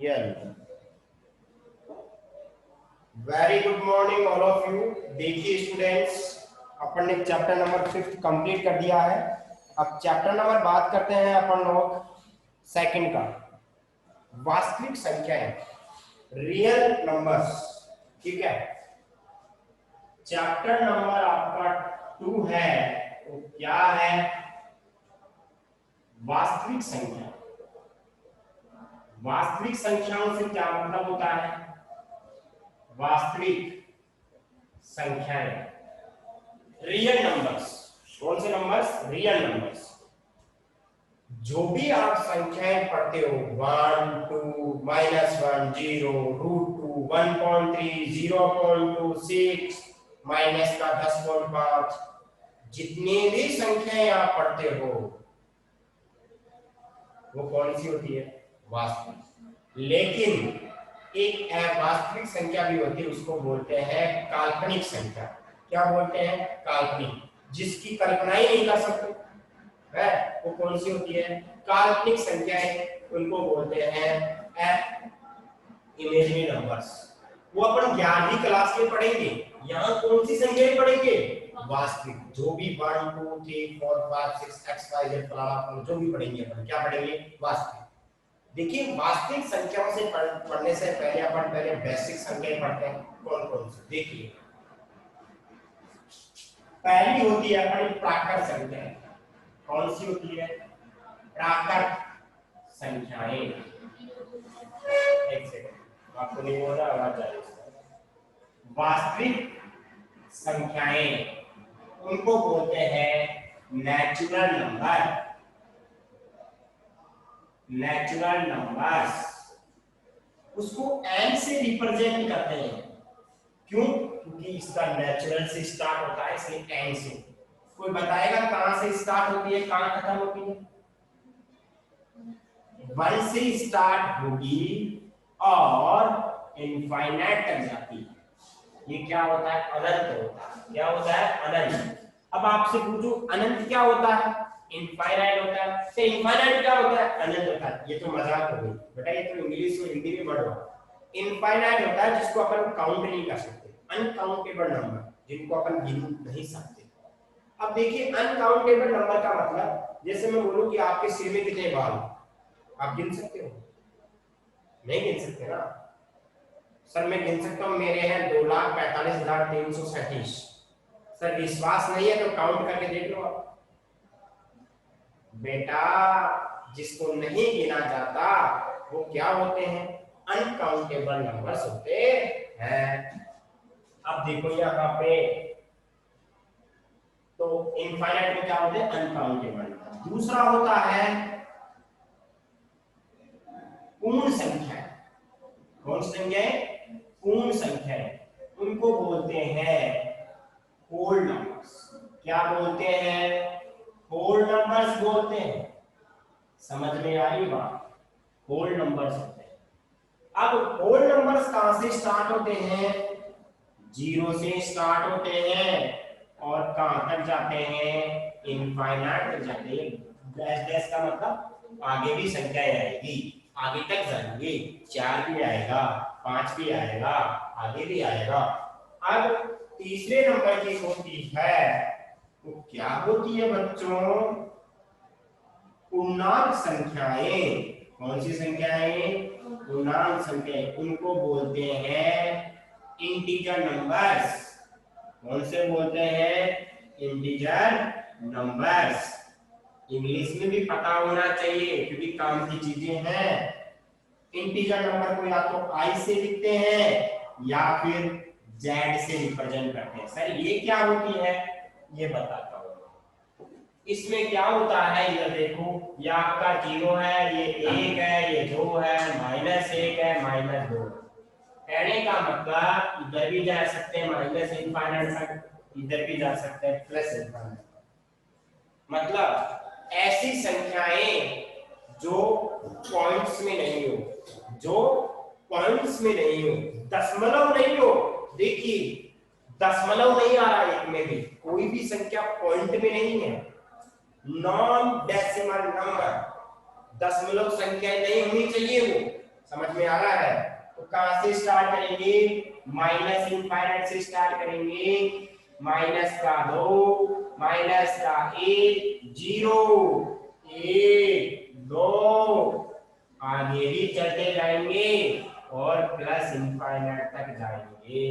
Real. Very good morning all of you. देखिए students, अपन ने chapter number 5 complete कर दिया है। अब चैप्टर नंबर बात करते हैं अपन लोग सेकंड का, वास्तविक संख्याएं, रियल नंबर्स। ठीक है, चैप्टर नंबर आपका 2 है, वो क्या है? वास्तविक संख्या। वास्तविक संख्याओं से क्या मतलब होता है? वास्तविक संख्याएं, रियल नंबर्स। कौन से नंबर्स? Real numbers. जो भी आप संख्याएं पढ़ते हो, 1 2 -1 0 √2 1.3 0.26 माइनस का 10.5, जितनी भी संख्याएं आप पढ़ते हो वो कौन सी होती है? वास्तविक। लेकिन एक अवास्तविक संख्या भी होती है, उसको बोलते हैं काल्पनिक संख्या। क्या बोलते हैं? काल्पनिक, जिसकी कल्पना ही नहीं कर सकते है, वो कौन सी होती है? काल्पनिक संख्याएं। उनको बोलते हैं इमेजिनरी नंबर्स। वो अपन 11वीं क्लास में पढ़ेंगे। यहाँ कौन सी संख्याएं पढ़ेंगे? वास्तविक। जो भी 1 2 3 4 5 6 x y z फलाना जो भी पढ़ेंगे अपन, क्या पढ़ेंगे? वास्तविक। देखिए, वास्तविक संख्याओं से पढ़ने से पहले अपन पहले बेसिक संख्याएं पढ़ते हैं। कौन कौन सी? देखिए, पहली होती है अपनी प्राकृत संख्याएं। कौन सी होती है? प्राकृत संख्याएं। एक सेकंड, आपको नहीं बोल रहा, आवाज आ रही है। वास्तविक संख्याएं, उनको बोलते हैं नेचुरल नंबर। नेचुरल नंबर्स, उसको n से रिप्रेजेंट करते हैं। क्यों? क्योंकि इसका नेचुरल से स्टार्ट होता है, इसलिए n से। कोई बताएगा कहां से स्टार्ट होती है, कहां खत्म होती है? 1 से स्टार्ट होगी और इनफाइनाइट तक जाती है। ये क्या होता है? अनंत होता है। क्या होता है? अनंत। अब आपसे पूछो, अनंत क्या होता है? इनफाइनाइट होता है। तो इनफाइनाइट क्या होता है? अनंत होता है। ये तो मजाक हो गई बेटा, ये तो इंग्लिश और हिंदी में वर्ड हुआ। इनफाइनाइट होता है जिसको अपन काउंट नहीं कर सकते, अनकाउंटेबल नंबर, जिनको अपन गिन नहीं सकते। अब देखिए, अनकाउंटेबल नंबर का मतलब, जैसे मैं बोलूं कि आपके सिर में कितने बाल, आप गिन सकते हो? नहीं गिन सकते ना। सर मैं गिन सकता हूं, मेरे हैं 2,45,337। सर विश्वास नहीं है तो काउंट करके देख लो आप। बेटा, जिसको नहीं गिना जाता वो क्या होते हैं? अनकाउंटेबल नंबर्स होते हैं। अब देखो यहाँ पे, तो इनफाइनाइट में क्या होते हैं? अनकाउंटेबल। दूसरा होता है पूर्ण संख्या। कौन सी संख्या है? पूर्ण संख्या। उनको बोलते हैं होल नंबर्स। क्या बोलते हैं? होल नंबर्स बोलते हैं। समझ में आ रही बात? होल नंबर्स होते हैं। अब होल नंबर्स कहां से स्टार्ट होते हैं? 0 से स्टार्ट होते हैं और कहां तक जाते हैं? इनफाइनाइट तक जाते हैं। डैश डैश का मतलब आगे भी संख्याएं आएगी, आगे तक जाएंगे। 4 भी आएगा, 5 भी आएगा, आगे भी आएगा। अब तीसरे नंबर की होती है, वो क्या होती है बच्चों? पूर्णांक संख्याएं। कौन सी संख्याएं? पूर्णांक संख्याएं। उनको बोलते हैं इंटीजर नंबर्स। कौन से बोलते हैं? Integer numbers. इंग्लिश में भी पता होना चाहिए क्योंकि काम की चीजें हैं। इंटीजर नंबर को या तो i से लिखते हैं या फिर z से रिप्रेजेंट करते हैं। सर ये क्या होती है? ये बताता हूं। इसमें क्या होता है, इधर देखो, ये आपका 0 है, ये 1 है, ये 2 है, -1 है, -2। कहने का मतलब इधर भी जा सकते हैं माइनस इनफाइनाइट तक, इधर भी जा सकते हैं प्लस इनफाइनाइट। मतलब ऐसी संख्याएं जो पॉइंट्स में नहीं हो, जो पॉइंट्स में नहीं हो, दशमलव नहीं हो। देखिए, दशमलव नहीं आ रहा एक में भी, कोई भी संख्या पॉइंट में नहीं है। नॉन डेसिमल नंबर, दशमलव संख्या नहीं होनी चाहिए वो। समझ में आ रहा है? तो कहां से स्टार्ट करेंगे? माइनस इनफाइनाइट से स्टार्ट करेंगे। माइनस का 2, माइनस का 1, 0, 1, 2, आगे भी चलते जाएंगे और प्लस इनफाइनाइट तक जाएंगे।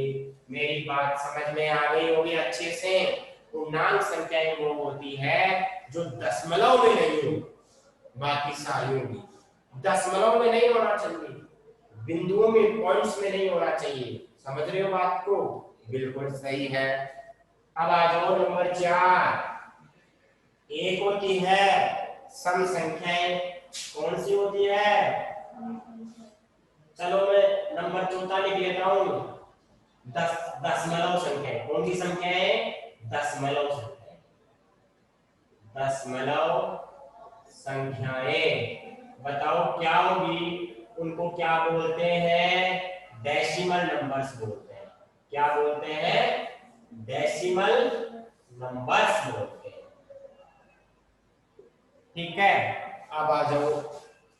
मेरी बात समझ में आ गई होगी अच्छे से? पूर्णांक संख्याएं वो होती है जो दशमलव में नहीं हो, बाकी सारी होगी दशमलव में नहीं होना चाहिए, बिंदुओं में, पॉइंट्स में नहीं होना चाहिए। समझ रहे हो बात को? बिल्कुल सही है। अब आ जाओ नंबर 4। एक होती है सम संख्याएं, कौन सी होती है? चलो मैं नंबर 4 लिख लेता हूं। दशमलव संख्याएं। कौन सी संख्याएं? दशमलव संख्याएं। दशमलव संख्याएं बताओ क्या होगी? उनको क्या बोलते हैं? डेसिमल नंबर्स बोलते हैं। क्या बोलते हैं? डेसिमल नंबर्स बोलते हैं। ठीक है, अब आ जाओ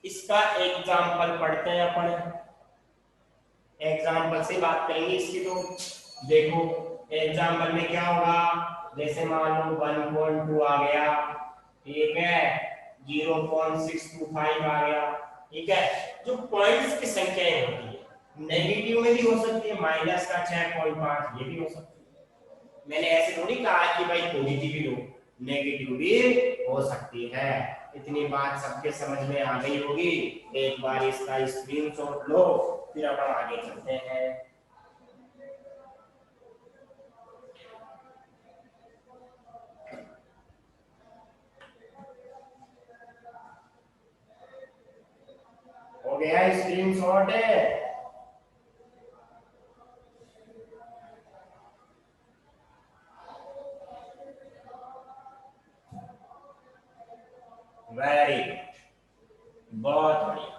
इसका एग्जाम्पल पढ़ते हैं अपन। एग्जाम्पल से बात करेंगे इसकी। तो देखो एग्जाम्पल में क्या होगा, जैसे मान लो 1.2 आ गया, ठीक है, 0.625 आ गया, ठीक है। जो पॉइंट्स की संख्याएं होती है, नेगेटिव में भी हो सकती है, माइनस का 6.5 ये भी हो सकती है। मैंने ऐसे थोड़ी कहा कि भाई पॉजिटिव ही लो, नेगेटिव भी हो सकती है। इतनी बात सबके समझ में आ गई होगी। एक बार इसका स्क्रीनशॉट लो, फिर अपन आगे चलते हैं। हो गया स्क्रीनशॉट है? वेरी गुड, बहुत बढ़िया।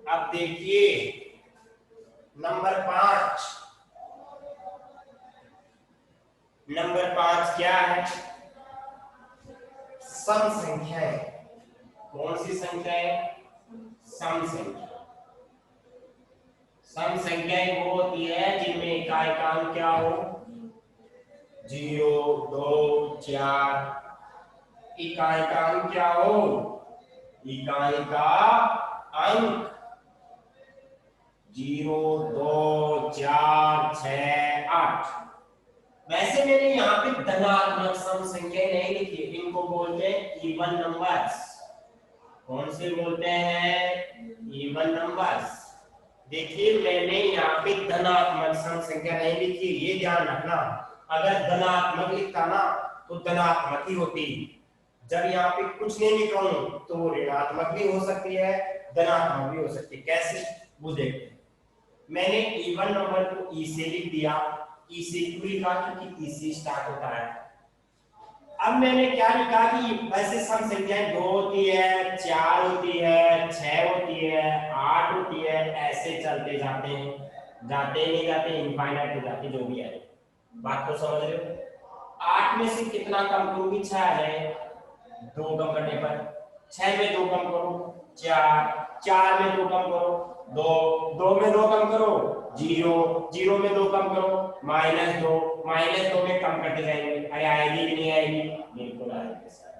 अब देखिए नंबर 5। नंबर 5 क्या है? सम संख्याएं। कौन सी संख्याएं? सम संख्या। सम संख्याएं वो होती है जिनमें इकाई का अंक क्या हो? 0, 2, 4। इकाई का अंक क्या हो? इकाई का अंक 0, 2, 4, 6, 8। वैसे मैंने यहाँ पे धनात्मक सम संख्या नहीं लिखी, इनको बोलते हैं इवन नंबर्स। कौन से बोलते हैं? Even numbers. देखिए मैंने यहाँ पे धनात्मक सम संख्या नहीं लिखी, ये ध्यान रखना। अगर धनात्मक लिखता ना तो धनात्मक ही होती। जब यहाँ पे कुछ नहीं लिखा हूं तो ऋणात्मक भी हो सकती है, धनात्मक भी हो सकती है। कैसे? वो देखते हैं। मैंने इवन नंबर को ई से लिख दिया। ई से क्यों लिखा? क्योंकि ई से स्टार्ट होता है। अब मैंने क्या लिखा कि वैसे सम संख्याएं 2 होती है, 4 होती है, 6 होती है, 8 होती है, ऐसे चलते जाते हैं, जाते नहीं जाते, इनफाइनाइट हो जाते, जो भी है। बात तो समझ रहे हो? 8 में से कितना कम करूंगी? 6 आ जाए, 2 कम करने पर। 6 में 2 कम करो 4, 4 में 2 कम करो 2, 2 में 2 कम करो 0, 0 में 2 कम करो -2, -2 में कम करते जाएंगे। अरे आएगी कि नहीं आएगी? बिल्कुल आएगी सर।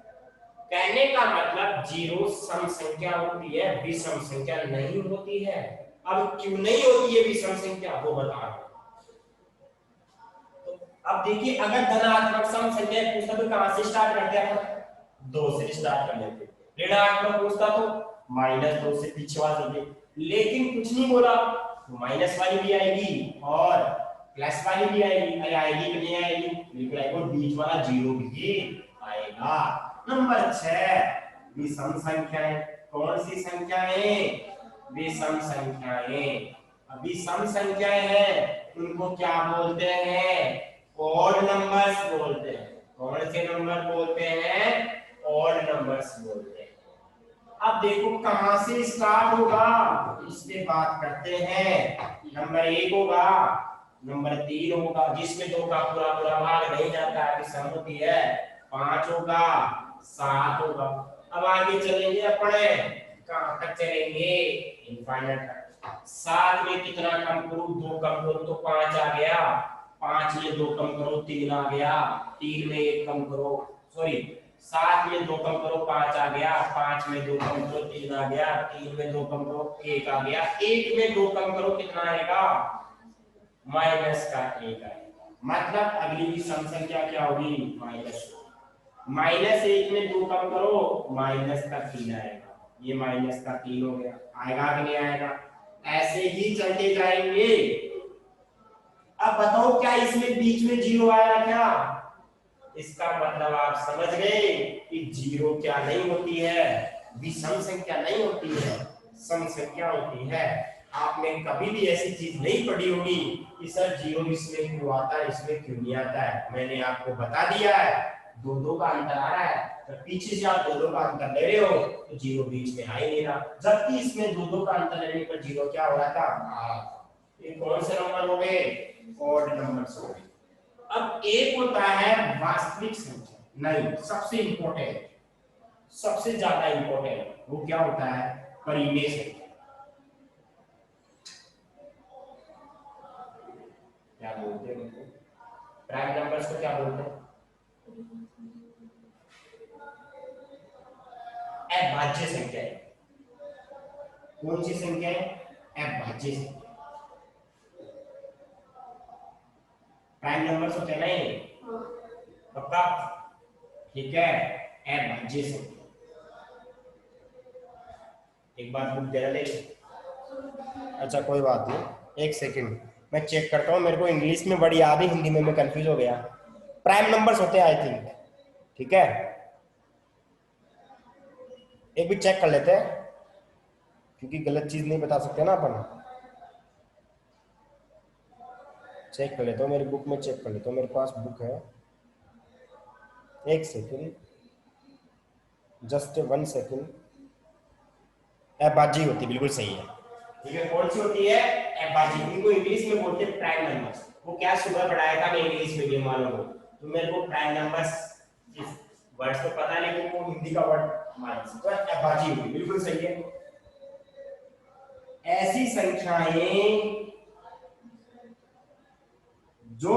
कहने का मतलब 0 सम संख्या होती है, विषम संख्या नहीं होती है। अब क्यों नहीं होती है विषम संख्या, वो बता रहा हूं। अब देखिए अगर धनात्मक सम संख्या पूछता तो कहां से स्टार्ट करते हैं अपन? 2 से स्टार्ट कर लेते। ऋणात्मक पूछता तो -2 से पीछे वाले, लेकिन कुछ नहीं बोला तो माइनस वाली भी आएगी और प्लस वाली भी आएगी। अरे आएगी कि नहीं आएगी? बिल्कुल आएगी, और बीच वाला 0 भी आएगा। नंबर 6 विषम संख्याएं। कौन सी संख्याएं? विषम संख्याएं। अभी सम संख्याएं हैं उनको क्या बोलते हैं? ऑड नंबर्स बोलते हैं। कौन से नंबर बोलते हैं? ऑड नंबर्स बोलते हैं। अब देखो कहां से स्टार्ट होगा, इस पे बात करते हैं। नंबर 1 होगा, नंबर 3 होगा, जिसमें 2 का पूरा पूरा भाग नहीं जाता है, सम होती है। 5 होगा, 7 होगा। अब आगे चलेंगे अपने, कहां तक चलेंगे, इनफाइनाइट तक। 7 में कितना कम करूं, 2 कम करूं तो 5 आ गया। 5 में 2 कम करो 3 आ गया। 3 में 1 कम करो, सॉरी 7 में 2 कम करो 5 आ गया। 5 में 2 कम करो 3 आ गया। 3 में 2 कम करो 1 आ गया। 1 में 2 कम करो कितना आएगा, माइनस का 1 आएगा। मतलब अगली की सम संख्या क्या होगी, माइनस। माइनस 1 में 2 कम करो, माइनस का 3 आएगा। ये माइनस का 3 हो गया। आएगा कि नहीं आएगा, ऐसे ही चलते जाएंगे। अब बताओ क्या इसमें बीच में जीरो आया क्या, इसका मतलब आप समझ गए कि जीरो क्या नहीं होती है, विषम संख्या नहीं होती है, सम संख्या होती है। आपने कभी भी ऐसी चीज नहीं पढ़ी होगी कि सर जीरो इसमें क्यों आता है, इसमें क्यों नहीं आता है। मैंने आपको बता दिया है, 2 का अंतर आ रहा है, तो पीछे से आप 2 का अंतर ले रहे हो तो जीरो बीच में आ ही नहीं रहा, जबकि इसमें 2 का अंतर लेने पर जीरो क्या हो रहा था। ये कौन से नंबर हो गए, ऑड नंबर्स हो गए। अब एक होता है वास्तविक संख्या, नहीं सबसे इंपॉर्टेंट, सबसे ज्यादा इंपॉर्टेंट वो क्या होता है, परिमेय संख्या। क्या बोलते हैं उनको, प्राइम नंबर्स को क्या बोलते हैं, अभाज्य संख्या। कौन सी संख्या है, अभाज्य संख्या। प्राइम नंबर्स होते हैं नहीं, पक्का, ठीक है, अभाज्य संख्या। एक बार बुक दे ले, अच्छा कोई बात नहीं, एक सेकंड मैं चेक करता हूँ, मेरे को इंग्लिश में बड़ी याद है, हिंदी में मैं कंफ्यूज हो गया। प्राइम नंबर्स होते हैं आई थिंक, ठीक है, एक भी चेक कर लेते हैं क्योंकि गलत चीज नहीं बता सकते ना अपन। चेक कर लेता हूँ, मेरी बुक में चेक कर लेता हूँ, मेरे पास बुक है, एक सेकंड, जस्ट 1 सेकंड। अभाज्य होती, बिल्कुल सही है, ठीक है, कौन सी होती है, अभाज्य। इनको इंग्लिश में बोलते हैं प्राइम नंबर्स। वो क्या सुबह पढ़ाया था, मैं इंग्लिश मीडियम वालों को, तो मेरे को प्राइम नंबर्स इस वर्ड तो पता है, लेकिन वो हिंदी का वर्ड मान सकते हो, अभाज्य होती, बिल्कुल सही है। ऐसी संख्याएं जो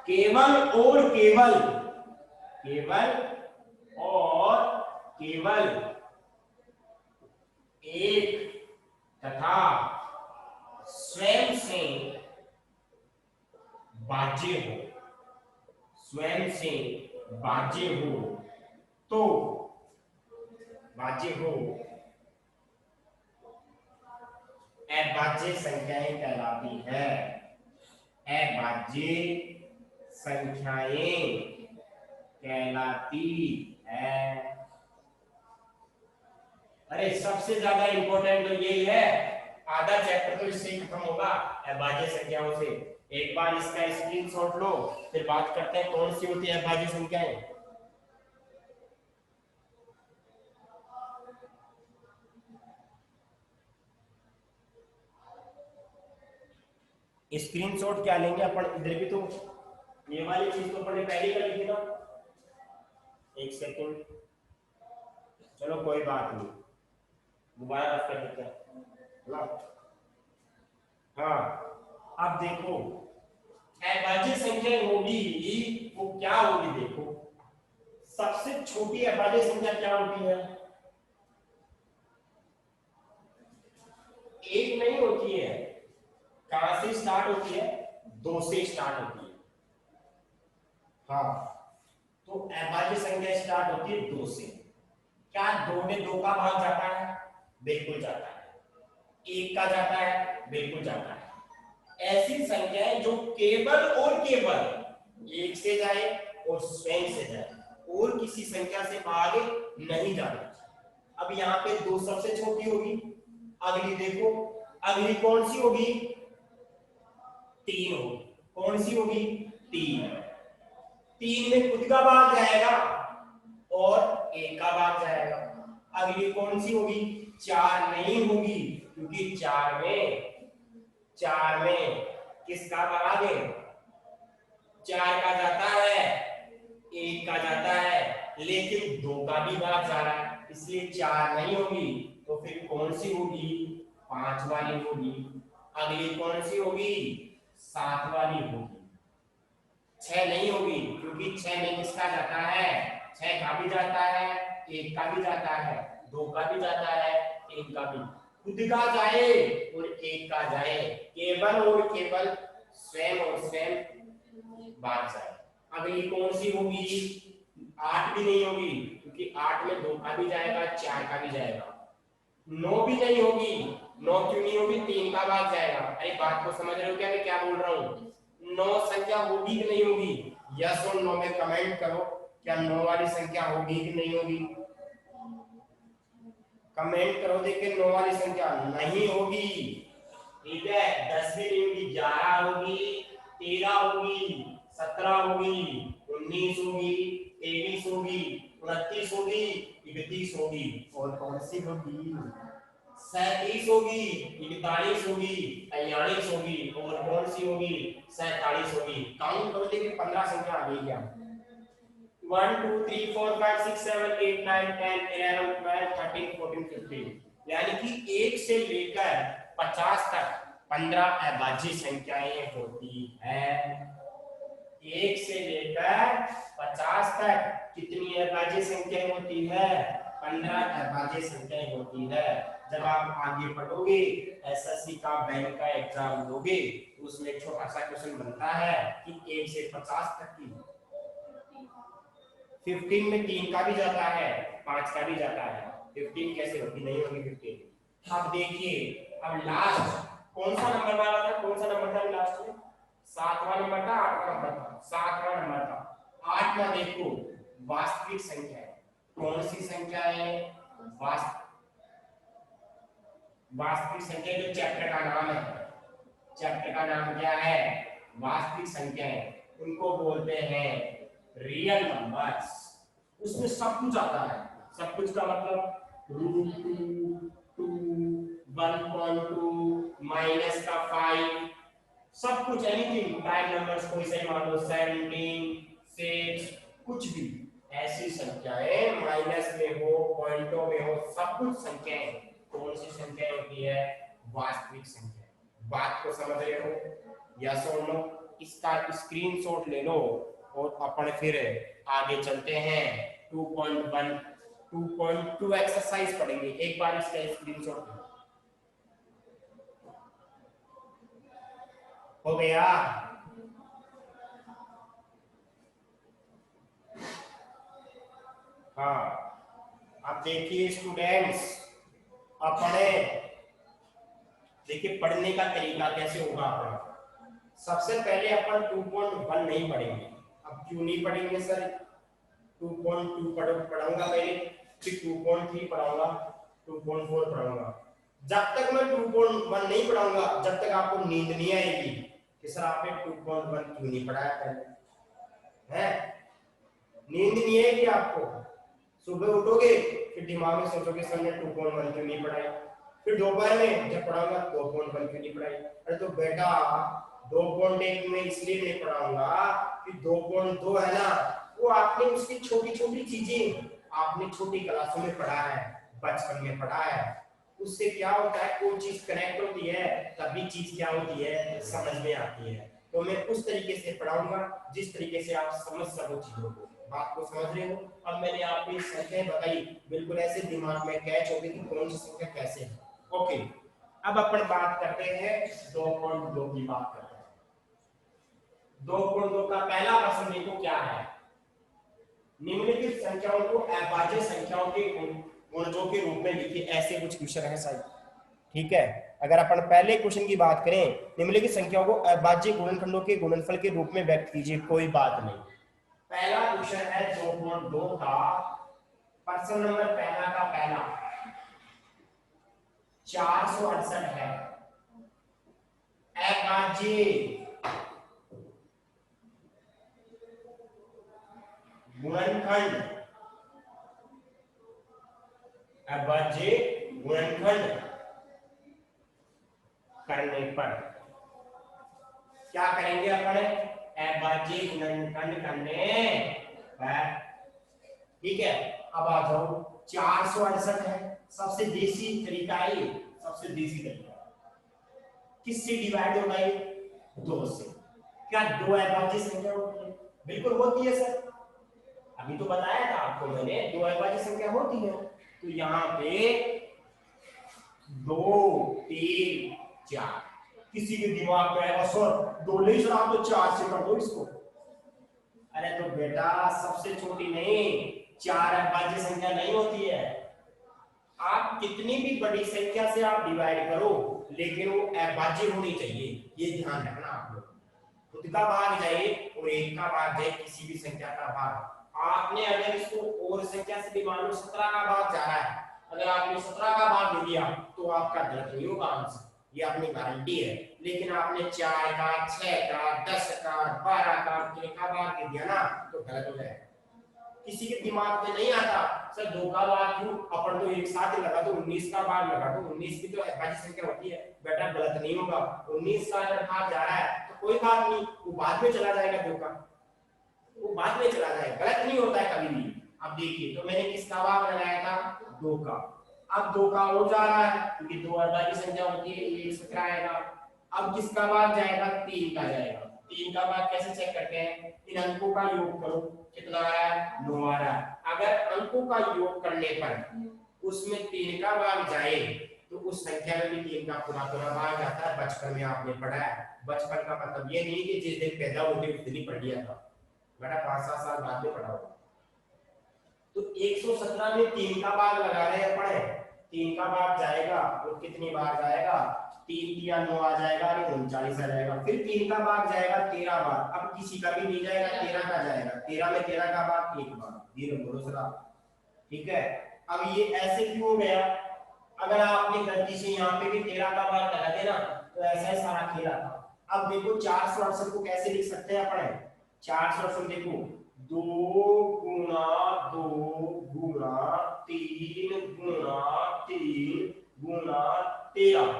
केवल और केवल, केवल और केवल एक तथा स्वयं से भाज्य हो, स्वयं से भाज्य हो, तो भाज्य हो, अभाज्य संख्याएं कहलाती है। अभाज्य संख्याएं कहलाती है। अरे सबसे ज्यादा इंपॉर्टेंट तो यही है, आधा चैप्टर तो इससे ही खत्म होगा, अभाज्य संख्याओं से। एक बार इसका स्क्रीनशॉट लो, फिर बात करते हैं कौन सी होती है अभाज्य संख्याएं। स्क्रीनशॉट क्या लेंगे अपन, इधर भी तो ये वाली चीज तो अपन ने पहले कर ली थी ना। एक सेकंड, चलो कोई बात नहीं, दोबारा रफ कर देते हैं। हाँ, अब देखो अभाज्य संख्या होगी, वो क्या होगी, देखो सबसे छोटी अभाज्य संख्या क्या होती है, एक नहीं होती है, कहां से स्टार्ट होती है, 2 से स्टार्ट होती है। हाँ, तो अभाज्य संख्या स्टार्ट होती है 2 से। क्या 2 में 2 का भाग जाता है, बिल्कुल जाता है। 1 का जाता है, बिल्कुल जाता है। ऐसी संख्याएं जो केवल और केवल 1 से जाए और स्वयं से जाए, और किसी संख्या से भाग नहीं जाता। अब यहाँ पे 2 सबसे छोटी होगी, अगली देखो, अगली कौन सी होगी, 3 होगी। कौन सी होगी, 3। 3 में खुद का भाग जाएगा और एक का भाग जाएगा। अगली कौन सी होगी? 4 नहीं होगी, क्योंकि 4 में किसका भाग है? 4 का जाता है, 1 का जाता है, लेकिन 2 का भी भाग जा रहा है, इसलिए 4 नहीं होगी। तो फिर कौन सी होगी? 5 वाली होगी। अगली कौन सी होगी? 7 वाली होगी। 6 नहीं होगी, क्योंकि 6 में किसका जाता है? 6 का भी जाता है, 1 का भी जाता है, 2 का भी जाता है, 1 का भी। खुद का जाए और 1 का जाए, केवल और केवल स्वयं और स्वयं बात जाए। अगली कौन सी होगी? 8 भी नहीं होगी, क्योंकि 8 में 2 का भी जाएगा, 4 का भी जाएगा। 9 भी नहीं होगी, 9 क्यों नहीं होगी? 3 का भाग जाएगा। अरे बात को समझ रहे हो क्या मैं क्या बोल रहा हूँ? 9 संख्या होगी कि नहीं होगी? यस और नो में कमेंट करो, क्या 9 वाली संख्या होगी कि नहीं होगी? कमेंट करो, देखिए 9 वाली संख्या नहीं होगी। ठीक है, 10 भी नहीं होगी, 11 होगी, 13 होगी, 17 होगी, 19 होगी, 23 होगी, 29 होगी, 31 होगी, और कौन सी होगी? 37 होगी, 41 होगी, 43 होगी, और कौन सी होगी? 47 होगी। काउंट करो, देखिए 15 संख्या आ गई क्या? 1 2 3 4 5 6 7 8 9 10 11 12 13 14 15, यानी कि 1 से लेकर 50 तक 15 अभाज्य संख्याएं होती है। 1 से लेकर 50 तक कितनी अभाज्य संख्याएं होती है? 15 अभाज्य संख्याएं होती है। जब आप आगे पढ़ोगे, एसएससी का बैंक का एग्जाम दोगे, तो उसमें छोटा सा क्वेश्चन बनता है कि 1 से 50 तक की 15 में 3 का भी जाता है, 5 का भी जाता है, 15 कैसे होगी? नहीं होगी 15। अब देखिए, अब लास्ट कौन सा नंबर वाला था? कौन सा नंबर था लास्ट में? 7वां नंबर था, 8वां नंबर था? 7वां नंबर था। 8 में देखो वास्तविक संख्या है। कौन सी संख्या है? वास्तविक संख्या, जो चैप्टर का नाम है, चैप्टर का नाम क्या है? वास्तविक संख्याएं। उनको बोलते हैं रियल नंबर्स। उसमें सब कुछ आता है। सब कुछ का मतलब √2, 2, 1.2, -5, सब कुछ, एनीथिंग, प्राइम नंबर्स कोई सही मान लो, 17, 6, कुछ भी ऐसी संख्याएं माइनस में हो, पॉइंटों में हो, सब कुछ संख्याएं। कौन सी संख्याएं होती है? वास्तविक संख्या। बात को समझ रहे हो? यस और नो? इसका स्क्रीनशॉट ले लो और अपन फिर आगे चलते हैं। 2.1 2.2 एक्सरसाइज पढ़ेंगे। एक बार इसका स्क्रीनशॉट हो गया? हाँ, अब देखिए स्टूडेंट्स, अब पढ़े। देखिए पढ़ने का तरीका कैसे होगा अपना। सबसे पहले अपन 2.1 नहीं पढ़ेंगे। अब क्यों नहीं पढ़ेंगे सर? 2.2 पढ़ूंगा पहले, फिर 2.3 पढ़ाऊंगा, 2.4 पढ़ाऊंगा। जब तक मैं 2.1 नहीं पढ़ाऊंगा, जब तक आपको नींद नहीं आएगी कि सर आपने 2.1 क्यों नहीं पढ़ाया पहले, है? नींद नहीं आएगी आपको। सुबह उठोगे, फिर दिमाग में सोचोगे सर ने 2.1 क्यों नहीं पढ़ाई। फिर दोपहर में जब पढ़ाऊंगा 2.1 क्यों नहीं पढ़ाई। अरे तो बेटा 2.1 में इसलिए नहीं पढ़ाऊंगा कि 2.2 है ना, वो आपने उसकी छोटी छोटी चीजें आपने छोटी क्लासों में पढ़ा है, बचपन में पढ़ा है। उससे क्या होता है, कोई चीज कनेक्ट होती है, तभी चीज क्या होती है, समझ में आती है। तो मैं उस तरीके से पढ़ाऊंगा जिस तरीके से आप समझ सको चीजों को। बात को समझ रहे हो? अब मैंने आपको संख्या बताई, बिल्कुल ऐसे दिमाग में कैच हो गई कि कौन सी संख्या कैसे है। ओके, अब अपन बात करते हैं 2.2 की बात करते हैं। 2.2 का पहला प्रश्न देखो क्या है। निम्नलिखित संख्याओं को अभाज्य संख्याओं के गुणजों के रूप में लिखिए। ऐसे कुछ क्वेश्चन है शायद। ठीक है, अगर अपन पहले क्वेश्चन की बात करें, निम्नलिखित संख्याओं को अभाज्य गुणनखंडों के गुणनफल के रूप में व्यक्त कीजिए। कोई बात नहीं। पहला क्वेश्चन है 2.2 का, प्रश्न नंबर पहला का पहला 468 है। अभाज्य गुणनखंड अभाज्य गुणनखंड करने पर क्या करेंगे अपन? अभाज्य गुणनखंड करने पर। ठीक है, अब आ जाओ 468 है, सबसे देसी तरीका है ये, सबसे देसी तरीका। किससे डिवाइड होगा ये? 2 से। क्या 2 अभाज्य संख्या होती है? बिल्कुल होती है सर, अभी तो बताया था आपको मैंने, 2 अभाज्य संख्या होती है। तो यहाँ पे 2 3 4, किसी के दिमाग में आएगा सर 2 ले चला तो 4 से कर दो इसको। अरे तो बेटा सबसे छोटी नहीं, 4 अभाज्य संख्या नहीं होती है। आप कितनी भी बड़ी संख्या से आप डिवाइड करो, लेकिन वो अभाज्य होनी चाहिए, ये ध्यान रखना आप लोग। खुद का भाग जाए और एक का भाग जाए, किसी भी संख्या का भाग। आपने अगर इसको और संख्या से भी मान लो 17 का भाग जा रहा है, अगर आपने 17 का भाग दे दिया तो आपका गलत नहीं होगा आंसर, ये अपनी गारंटी है। लेकिन आपने 4 का, 6 का, 10 का, 12 का, 13 का भाग दे दिया ना, तो गलत हो जाएगा। किसी के दिमाग में नहीं आता सर 2 का भाग क्यों, अपन तो एक साथ लगा तो 19 का भाग लगा तो 19 की तो अभाज्य संख्या होती है। बेटा गलत नहीं होगा, 19 का अगर भाग जा रहा है तो कोई बात नहीं, वो बाद में चला जाएगा 2 का, वो बाद में चला जाएगा, गलत नहीं होता है कभी भी। अब देखिए, तो मैंने किसका भाग लगाया था? 2 का। अब 2 का हो जा रहा है क्योंकि 2 अभाज्य संख्या होती है, ये 17 आएगा। अब किसका भाग जाएगा? 3 का जाएगा। 3 का भाग कैसे चेक करते हैं? इन अंकों का योग करो, कितना आ रहा है? 9 आ रहा है। अगर अंकों का योग करने पर उसमें 3 का भाग जाए तो उस संख्या में भी 3 का पूरा पूरा भाग आता है। बचपन में आपने पढ़ा है, बचपन का मतलब ये नहीं कि जिस दिन पैदा होते उस दिन ही पढ़ लिया था, बेटा 5-7 साल बाद में पढ़ा होगा। तो 117 में 3 का भाग लगा रहे हैं पढ़े, 3 का भाग जाएगा और कितनी बार जाएगा? 3 दिया 9 आ जाएगा, और 39 आ जाएगा। फिर 3 का भाग जाएगा 13 बार, अब किसी का भी नहीं जाएगा, 13 का जाएगा। 13 में 13 का भाग 1 बार, धीरे बोलो जरा। ठीक है, अब ये ऐसे क्यों हो गया? अगर आपने गलती से यहाँ पे भी 13 का भाग लगा देना तो ऐसा ही सारा खेल आता। अब देखो 468 को कैसे लिख सकते हैं अपन? 468 देखो, 2 गुना 2 गुना 3 गुना 3 गुना 13।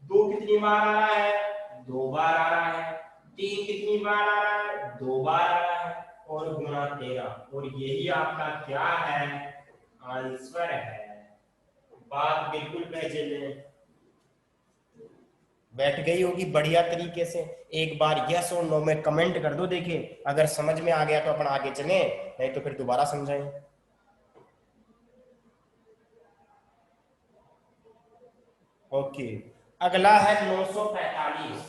2 कितनी बार आ रहा है? 2 बार आ रहा है। 3 कितनी बार आ रहा है? 2 बार आ रहा है। और गुना 13, और यही आपका क्या है? आंसर है। बात बिल्कुल पहचाने बैठ गई होगी बढ़िया तरीके से। एक बार यस और नो में कमेंट कर दो, देखिए अगर समझ में आ गया तो अपन आगे चलें, नहीं तो फिर दोबारा समझाएं। ओके, अगला है 945।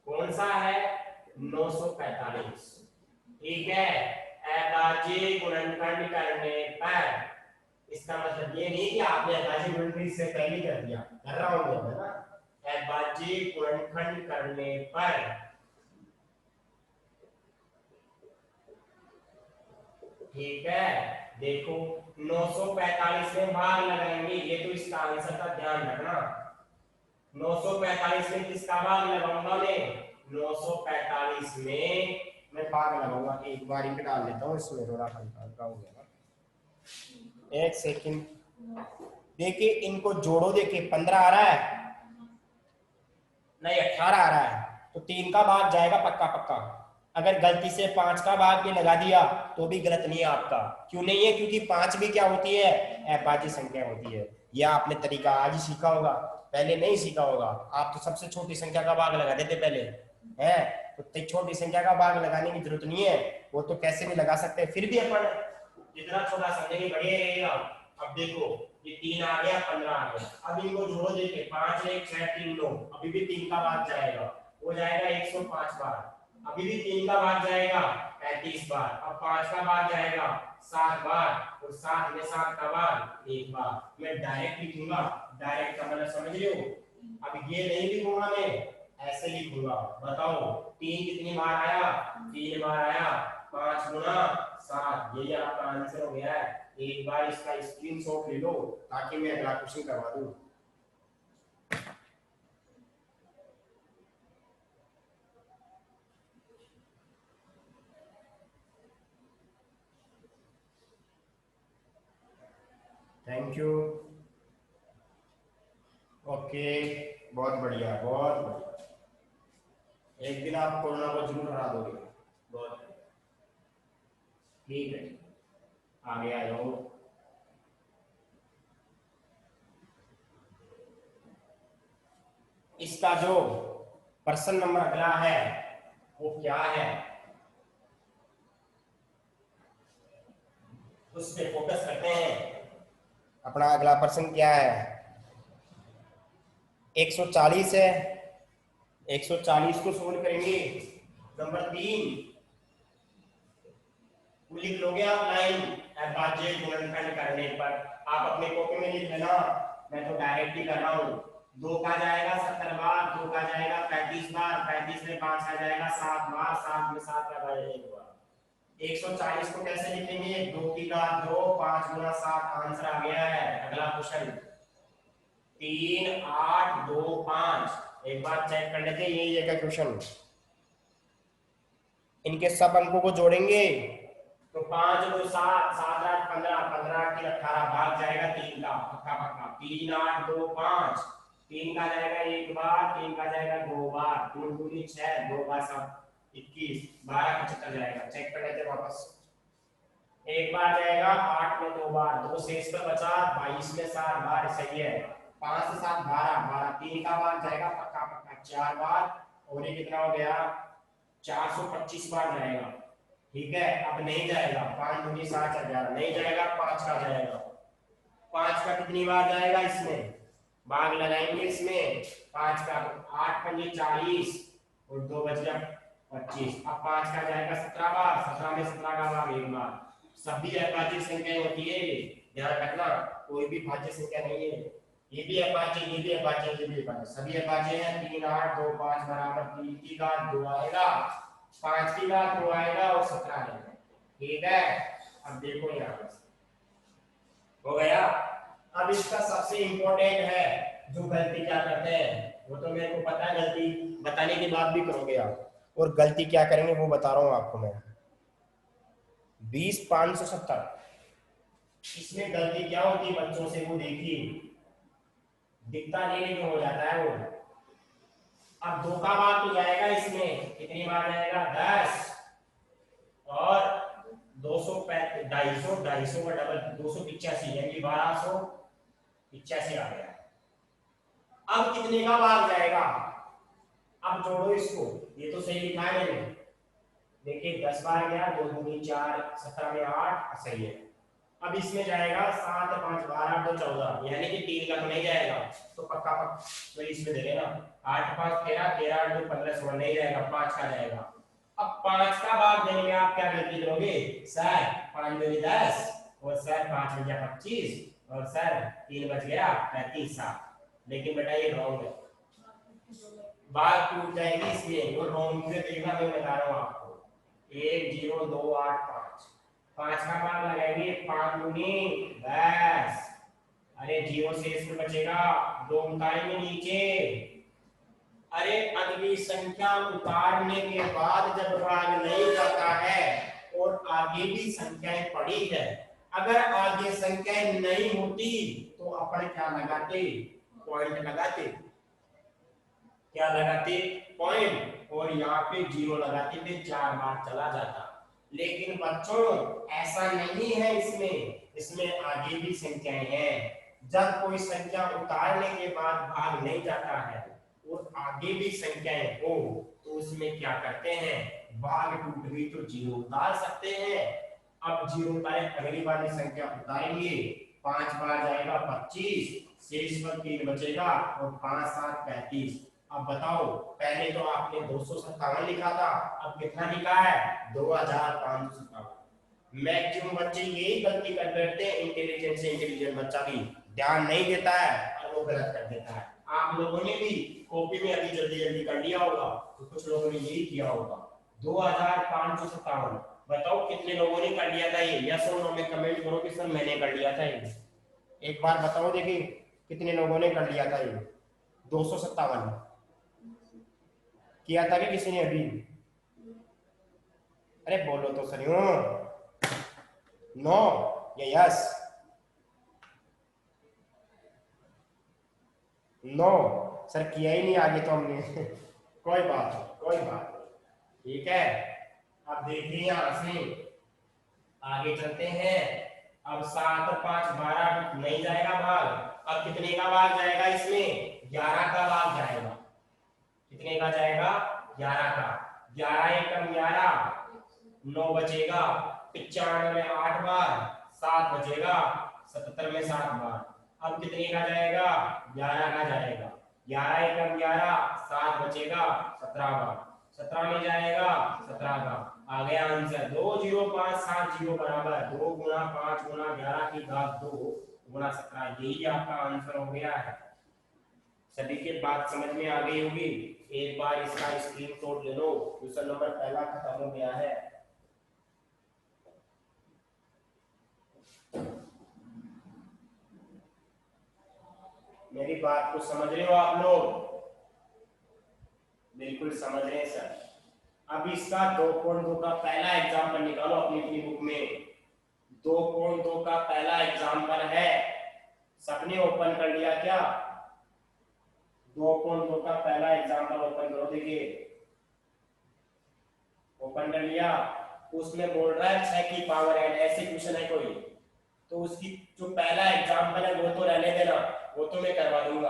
कौन सा है? 945। ठीक है, अभाज्य गुणनखंड करने पर, इसका मतलब ये नहीं कि आपने अभाज्य गुणनखंड से पहले कर दिया, कर रहा हूं मैं ना। अभाज्य गुणनखंड करने पर, ठीक है, देखो 945 में भाग लगाएंगे, ये तो इसका आंसर का ध्यान रखना। 945 में किसका भाग लगाऊंगा मैं? 945 में मैं भाग लगाऊंगा, एक बार ही डाल देता हूँ इसमें, थोड़ा हल्का हो गया। एक सेकंड, देखिए इनको जोड़ो, देखिए 15 आ रहा है, नहीं 18 आ रहा है, तो 3 का भाग जाएगा पक्का पक्का। अगर गलती से 5 का भाग भी लगा दिया तो भी गलत नहीं है आपका। क्यों नहीं है? क्योंकि 5 भी क्या होती है? अभाज्य संख्या होती है। यह आपने तरीका आज ही सीखा होगा, पहले नहीं सीखा होगा। आप तो सबसे छोटी संख्या का भाग लगा देते पहले, है तो छोटी संख्या का भाग लगाने की जरूरत नहीं है, वो तो कैसे भी लगा सकते हैं। फिर भी अपन जितना छोटा समझेंगे बढ़िया रहेगा। अब देखो ये 3 आ गया, 15 आ गया, अब इनको जोड़ो, देखिए 5 1 6 3 9, अभी भी 3 का भाग जाएगा, हो जाएगा 105 बार। अभी भी 3 का भाग जाएगा 35 बार। अब 5 का भाग जाएगा 7 बार, और 7 में 7 का भाग 1 बार। मैं डायरेक्ट लिखूंगा, डायरेक्ट का मतलब समझ रहे हो? अब ये नहीं लिखूंगा मैं, ऐसे लिखूंगा। बताओ 3 कितनी बार आया? 3 बार आया। 5 गुना 7, यही आपका आंसर हो गया है। एक बार इसका स्क्रीनशॉट ले लो ताकि मैं अगला क्वेश्चन करवा दूं। Thank you. ओके, बहुत बढ़िया, बहुत बढ़िया। एक दिन आप कोरोना को जरूर हरा दोगे। बहुत बढ़िया। ठीक है, आगे आ जाओ। इसका जो पर्सन नंबर अगला है वो क्या है, उस पे फोकस करते हैं। अपना अगला पर्सन क्या है? 140 है। 140 को सोल्व करेंगे। नंबर 3 लिख लोगे आप लाइन अभाज्य गुणनखंड करने पर। आप अपने कॉपी में लिख लेना, मैं तो डायरेक्ट ही कर रहा हूँ। 2 का जाएगा 70 बार, 2 का जाएगा 35 बार, 35 में 5 का जाएगा 7 बार, 7 में 7 का जाएगा 1 बार। 140 को कैसे लिखेंगे? 2 की घात 2, 5 गुना 7, आंसर आ गया है। अगला क्वेश्चन 3 8 2 5। एक बार चेक कर लेते हैं, यही है क्वेश्चन। इनके सब अंकों को जोड़ेंगे तो 5 2 7, 7 8 15, 15 8 3 18, भाग जाएगा 3 का, पक्का पक्का। 3 8 2 5, 3 का जाएगा 1 बार, 3 का जाएगा 2 बार, 3 दूनी 6, 2 बार 7 21, 12 75 जाएगा। चेक कर लेते वापस। एक बार जाएगा 8 में 2 बार, 2 शेष पर बचा, 22 में 7 बार, सही है। 5 से 7 12, 12 3 का बार जाएगा पक्का पक्का 4 बार, और ये कितना हो गया? 425 बार जाएगा। ठीक है, अब नहीं जाएगा। 5 दूनी 7 11 नहीं जाएगा, 5 का जाएगा। 5 का कितनी बार जाएगा? इसमें भाग लगाएंगे इसमें 5 का, 8 पंजे 40 और 2 बच गया 25। अब 5 का जाएगा 17 बार, 17 में 17 का भाग 1 बार। सभी अभाज्य संख्याएं होती है, ध्यान रखना, कोई भी भाज्य संख्या नहीं है। ये भी अभाज्य, ये भी अभाज्य, ये भी अभाज्य, सभी अभाज्य हैं। 3 8 2 5 बराबर 3 की घात 2 आएगा, 5 की घात 2 आएगा और 17 आएगा। ठीक है, अब देखो यहाँ पर हो गया। अब इसका सबसे इंपॉर्टेंट है, जो गलती क्या करते हैं वो तो मेरे को पता है, गलती बताने के बाद भी करोगे आप, और गलती क्या करेंगे वो बता रहा हूँ आपको मैं। 20 570, इसमें गलती क्या होती है बच्चों से, वो देखिए, दिखता नहीं लेकिन हो जाता है वो। अब 2 का बार तो जाएगा इसमें, कितनी बार जाएगा? 10, और 200 250, 250 का डबल 285, यानी 1285 आ गया। अब कितने का भाग जाएगा? अब जोड़ो इसको, ये तो सही लिखा है मैंने, देखिए 10 बार गया, 2 दूनी 4, 17 में 8, सही है। अब इसमें जाएगा 7 5 12 2 14, यानी कि 3 का तो नहीं जाएगा, तो पक्का पक्का तो इसमें दे देना 8 5 13, 13 8 2 15 16, नहीं जाएगा, 5 का जाएगा। अब 5 का भाग देने में आप क्या गलती करोगे? सर 5 दूनी 10, और सर 5 बच गया 25, और सर 3 बच गया 35 7। लेकिन बेटा ये रॉन्ग है, बात टूट जाएगी इसलिए, वो रॉन्ग से देखना, मैं बता रहा हूँ आपको। 1 0 2 8 5, 5 का मान लगाएंगे, 5 दूनी 10, अरे जीरो शेष में बचेगा, 2 उतारेंगे नीचे। अरे अगली संख्या उतारने के बाद जब भाग नहीं जाता है और आगे भी संख्याएं पड़ी है, अगर आगे संख्याएं नहीं होती तो अपन क्या लगाते? पॉइंट लगाते। क्या लगाते? पॉइंट, और यहाँ पे जीरो लगाते थे, 4 बार चला जाता। लेकिन बच्चों ऐसा नहीं है, इसमें आगे भी संख्याएं हैं। जब कोई संख्या उतारने के बाद भाग नहीं जाता है और आगे भी संख्याएं हो तो उसमें क्या करते हैं? भाग टूट गई तो जीरो उतार सकते हैं। अब जीरो उतारे, अगली वाली संख्या उतारेंगे, 5 बार जाएगा 25, शेष पर 3 बचेगा, और 5 7 35। अब बताओ, पहले तो आपने 257 लिखा था, अब कितना लिखा है? 2557। मैक्सिमम बच्चे यही गलती कर बैठते हैं, इंटेलिजेंट से इंटेलिजेंट बच्चा भी ध्यान नहीं देता है और वो गलत कर देता है। आप लोगों ने भी कॉपी में अभी जल्दी जल्दी कर लिया होगा, तो कुछ लोगों ने यही किया होगा। 2557, बताओ कितने लोगों ने कर लिया था ये? यस और नो में कमेंट करो कि सर मैंने कर लिया था ये। एक बार बताओ देखिए कितने लोगों ने कर लिया था ये? 257 किया था कि किसी ने अभी? अरे बोलो तो सरियो, नो या यस? 9 सर किया ही नहीं आगे तो हमने कोई बात नहीं, कोई बात नहीं, ठीक है। अब देखिए यहां से आगे चलते हैं। अब 7 और 5 12 नहीं जाएगा भाग। अब कितने का भाग जाएगा इसमें? 11 का भाग जाएगा। कितने का जाएगा? 11 का। 11 एकम 11, 9 बचेगा। 95 में 8 बार, 7 बचेगा। 77 में 7 बार। अब कितने का जाएगा? 11 का जाएगा। 11 एकम 11, 7 बचेगा। 17 बार। 17 में जाएगा 17 का। आ गया आंसर 2057 बराबर 2 गुना 5 गुना 11 की घात 2 गुना 17। यही आपका आंसर हो गया है। सभी के बात समझ में आ गई होगी। एक बार इसका स्क्रीनशॉट ले लो। क्वेश्चन नंबर पहला खत्म हो गया है। मेरी बात को समझ रहे हो आप लोग? बिल्कुल समझ रहे हैं सर। अब इसका 2.2 का पहला एग्जाम्पल निकालो अपनी अपनी बुक में। 2.2 का पहला एग्जाम्पल है, सबने ओपन कर लिया क्या? 2.2 का पहला एग्जाम्पल ओपन करो। देखिए ओपन कर लिया। उसमें बोल रहा है 6 की पावर n, ऐसे क्वेश्चन है कोई तो उसकी जो पहला एग्जाम्पल है वो तो रहने देना, वो तो मैं करवा दूंगा।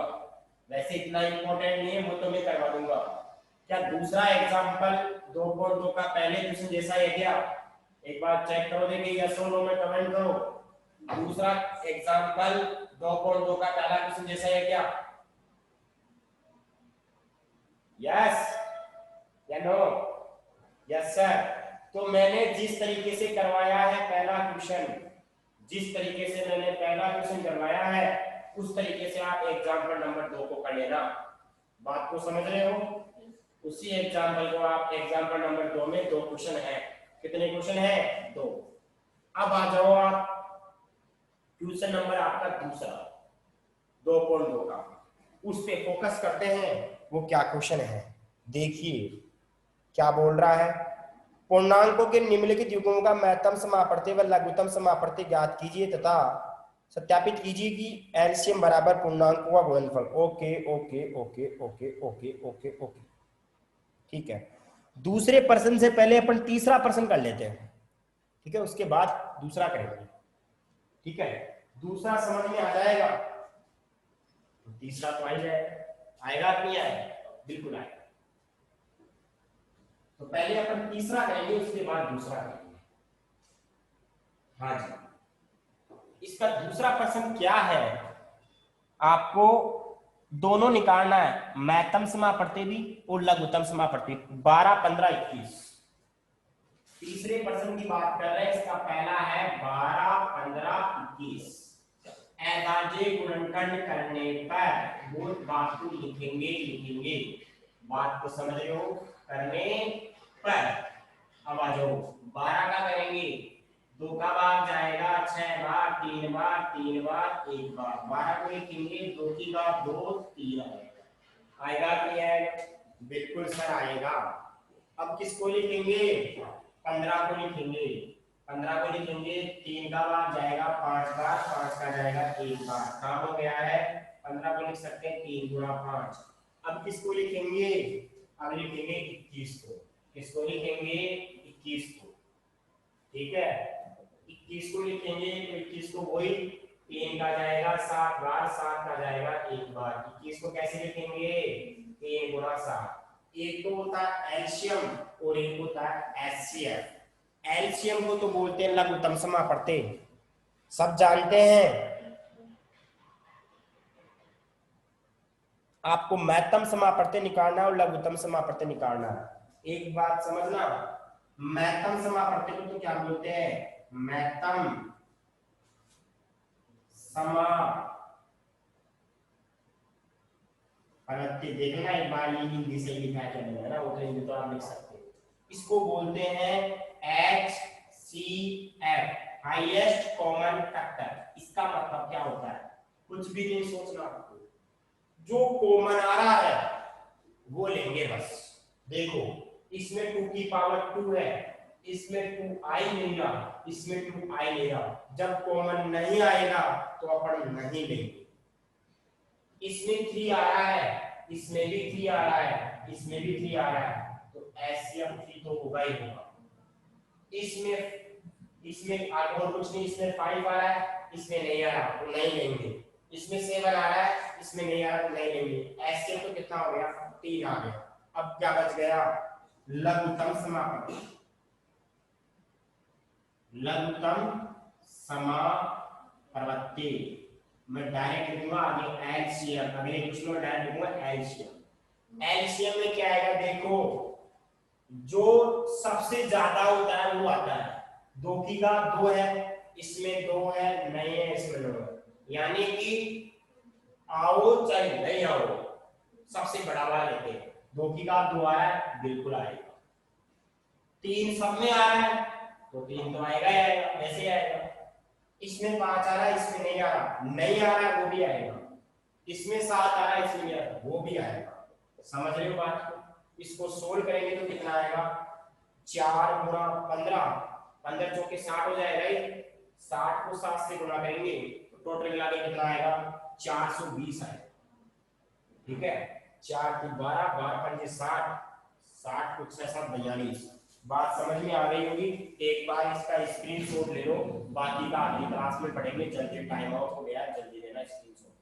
वैसे इतना इंपॉर्टेंट नहीं है, वो तो मैं करवा दूंगा। क्या दूसरा एग्जाम्पल 2.2 का पहले क्वेश्चन जैसा है क्या? एक बार चेक करो, देखिए यस और नो में कमेंट करो। दूसरा एग्जाम्पल 2.2 का पहला क्वेश्चन जैसा है क्या? यस या नो? Yes sir. तो मैंने जिस तरीके से करवाया है पहला क्वेश्चन, जिस तरीके से मैंने पहला क्वेश्चन करवाया है उस तरीके से आप एग्जाम्पल नंबर 2 को कर लेना। बात को समझ रहे हो? उसी एग्जाम्पल को आप एग्जाम्पल नंबर 2 में 2 क्वेश्चन है। कितने क्वेश्चन है? 2। अब आ जाओ आप क्वेश्चन नंबर आपका दूसरा 2.2 का, उस पे फोकस करते हैं। वो क्या क्वेश्चन है देखिए क्या बोल रहा है। पूर्णांकों के निम्नलिखित युग्मों का महत्तम समापवर्ती व लघुत्तम समापवर्ती ज्ञात कीजिए तथा सत्यापित कीजिए कि एलसीएम बराबर पूर्णांकों का गुणनफल। Okay okay okay okay okay okay okay, ठीक है। दूसरे प्रश्न से पहले अपन तीसरा प्रश्न कर लेते हैं, ठीक है, उसके बाद दूसरा करेंगे, ठीक है। दूसरा समझ में आ जाएगा तो तीसरा तो आ ही जाएगा। आएगा कि नहीं आएगा? बिल्कुल आएगा। तो पहले अपन तीसरा करेंगे, उसके बाद दूसरा करेंगे। हाँ जी, इसका दूसरा प्रश्न क्या है? आपको दोनों निकालना है, महत्तम समापवर्ती भी और लघुत्तम समापवर्ती। 12 15 21 तीसरे प्रश्न की बात कर रहे हैं। इसका पहला है 12 15 21। अभाज्य गुणनखंड करने पर वो बात को लिखेंगे। बात को समझ रहे हो? करने पर। अब आ जाओ 12 का करेंगे, 2 का भाग जाएगा 6 बार, 3 बार, 3 बार, 1 बार। 12 को लिखेंगे, 2 की घात 2, 3 आएगा। आएगा कि नहीं आएगा? बिल्कुल सर आएगा। अब किसको लिखेंगे? 15 को लिखेंगे। 15 को लिखेंगे, 3 का भाग जाएगा 5 बार, 5 का जाएगा 1 बार। काम हो गया है। 15 को लिख सकते हैं 3 गुणा 5। अब किसको लिखेंगे? अब लिखेंगे 21 को। किसको लिखेंगे? 21 को, ठीक है। 21 को लिखेंगे तो 21 को वही 3 का जाएगा 7 बार, 7 का जाएगा 1 बार। 21 को कैसे लिखेंगे? 3 गुणा 7। एक तो होता है एलसीएम और एक होता है एचसीएफ। एलसीएम को तो बोलते हैं लघुत्तम समापवर्ती, सब जानते हैं। आपको महत्तम समापवर्ती निकालना है और लघुत्तम समापवर्ती निकालना है। एक बात समझना, महत्तम समापवर्ती को तो क्या बोलते हैं? महत्तम समापवर्ती। देखना एक बार ये हिंदी से लिखा है क्या नहीं है ना, वो तो हिंदी तो आप लिख सकते हो। इसको बोलते हैं HCF, हाईएस्ट कॉमन फैक्टर। इसका मतलब क्या होता है? कुछ भी नहीं सोचना आपको, जो कॉमन आ रहा है वो लेंगे बस। देखो इसमें 2 की पावर 2 है, इसमें 2i लेगा, इसमें 2i लेगा। जब कॉमन नहीं आएगा तो अपन नहीं लेंगे। इसमें 3 आ रहा है, इसमें भी 3 आ रहा है, इसमें भी 3 आ रहा है, तो एचसीएफ 3 तो होगा ही होगा। इसमें इसमें और कुछ नहीं, इसमें 5 आ रहा है, इसमें नहीं आ रहा तो नहीं लेंगे। इसमें 7 आ रहा है, इसमें नहीं आ रहा तो नहीं लेंगे। एचसीएफ तो कितना हो गया, 3 आ गया। अब क्या बच गया, लघुत्तम समापन। लघुत्तम समापवर्ती मैं डायरेक्ट लिखूंगा आगे एलसीएम, अगले क्वेश्चन में डायरेक्ट लिखूंगा एलसीएम। एलसीएम में क्या आएगा देखो, जो सबसे ज्यादा होता है वो आता है। 2 की का 2 है, इसमें 2 है, नहीं है, इसमें 2 है, यानी कि आओ चाहे नहीं आओ सबसे बड़ा वाला लेते हैं। 2 की का 2 आ रहा है, बिल्कुल आएगा। 3 सब में आ रहा है तो 3 तो आएगा ही आएगा, ऐसे आएगा। इसमें 5 आ रहा है, इसमें नहीं आ रहा, नहीं आ रहा है वो भी आएगा। इसमें 7 आ रहा है, इसमें नहीं आ रहा वो भी आएगा। समझ रहे हो बात को? इसको सोल्व करेंगे तो कितना आएगा, 4 गुणा 15, 15 चौके 60 हो जाएगा ही। 60 को 7 से गुणा करेंगे तो टोटल मिला के कितना आएगा, 420 आएगा। ठीक है, 4 की 12, 12 पंजे 60, 60 कुछ ऐसा 42। बात समझ में आ गई होगी। एक बार इसका स्क्रीनशॉट ले लो, बाकी का अगली क्लास में पढ़ेंगे। जल्दी टाइम आउट हो गया, जल्दी लेना स्क्रीनशॉट।